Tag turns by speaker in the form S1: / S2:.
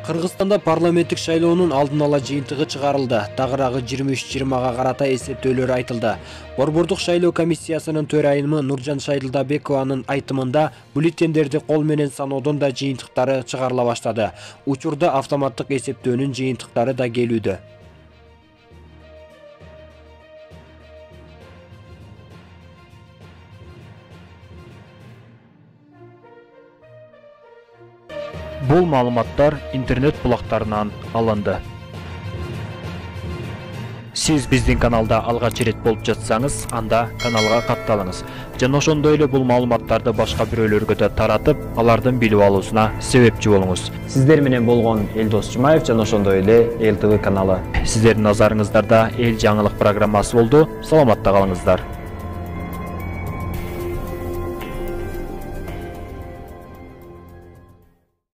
S1: Кыргызстанда парламенттик шайлоонун алдын ала жыйынтыгы чыгарылды. Тагыраагы 23-20 карата эсептөөлөр айтылды. Борбордук шайлоо комиссиясынын төрайымы Нуржан Шайдылдабекованын айтымында бюллетендерди кол менен саноодон да жыйынтыктары чыгарыла баштады. Учурда автоматтык эсептөөнүн жыйынтыктары да келүүдө. Бул маалыматтар интернет булактарынан алынды. Сиз биздин каналда алгач ирет болуп жатсаңыз, анда каналга катталыңыз. Жана ошондой эле бул маалыматтарды башка бирөөлөргө да таратып, алардын билип алуусуна себепчи болуңуз.
S2: Сиздер менен болгон Элдос Жумаев жана ошондой эле Эл ТВ каналы.
S1: Сиздердин назарыңыздарда Эл жаңылык программасы болду. Саламатта калыңыздар.